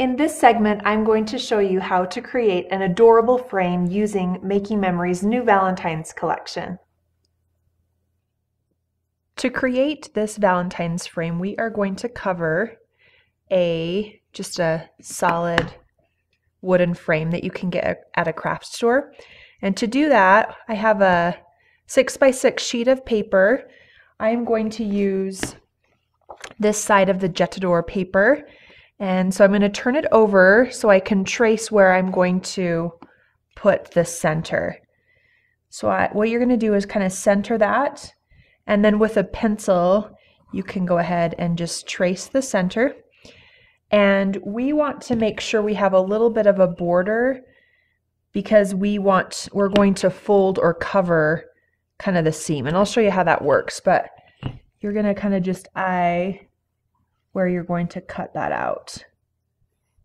In this segment, I'm going to show you how to create an adorable frame using Making Memories' new Valentine's collection. To create this Valentine's frame, we are going to cover just a solid wooden frame that you can get at a craft store. And to do that, I have a 6x6 sheet of paper. I am going to use this side of the Jetador paper. And so I'm going to turn it over so I can trace where I'm going to put the center. So what you're going to do is kind of center that, and then with a pencil you can go ahead and just trace the center. And we want to make sure we have a little bit of a border because we're going to fold or cover kind of the seam. And I'll show you how that works, but you're going to kind of just eye where you're going to cut that out.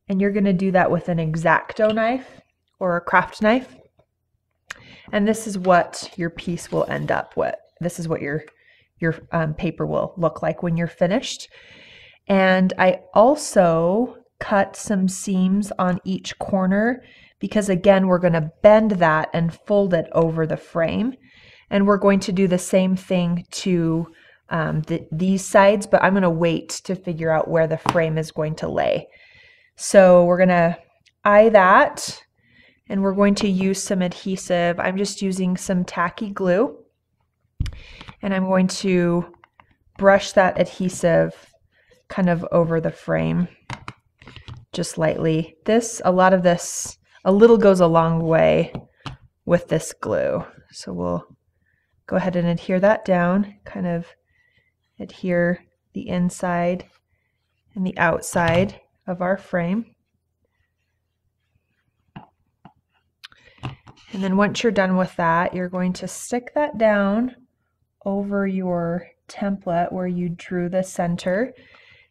And you're going to do that with an X-Acto knife or a craft knife. And this is what your piece will end up with. This is what your paper will look like when you're finished. And I also cut some seams on each corner because, again, we're going to bend that and fold it over the frame. And we're going to do the same thing to these sides, but I'm going to wait to figure out where the frame is going to lay. So we're going to eye that, and we're going to use some adhesive. I'm just using some tacky glue, and I'm going to brush that adhesive kind of over the frame just lightly. A little goes a long way with this glue. So we'll go ahead and adhere that down, kind of adhere the inside and the outside of our frame. And then once you're done with that, you're going to stick that down over your template where you drew the center,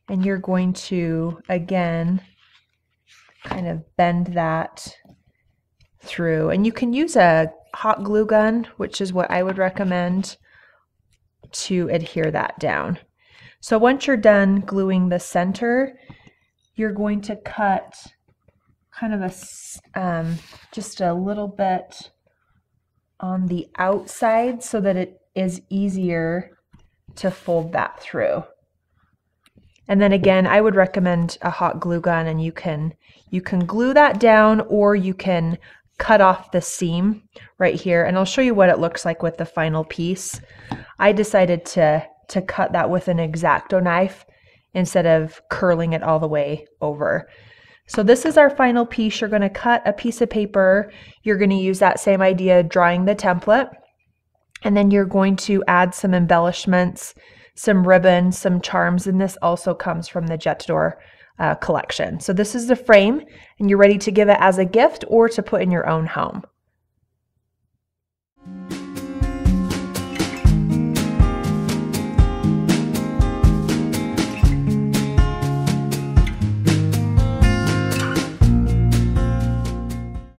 and you're going to, again, kind of bend that through. And you can use a hot glue gun, which is what I would recommend, to adhere that down. So once you're done gluing the center, you're going to cut kind of just a little bit on the outside so that it is easier to fold that through. And then again, I would recommend a hot glue gun, and you can glue that down, or you can cut off the seam right here, and I'll show you what it looks like with the final piece. I decided to cut that with an X-Acto knife instead of curling it all the way over. So this is our final piece. You're going to cut a piece of paper. You're going to use that same idea, drawing the template, and then you're going to add some embellishments, some ribbon, some charms, and this also comes from the Jetador collection. So this is the frame, and you're ready to give it as a gift or to put in your own home.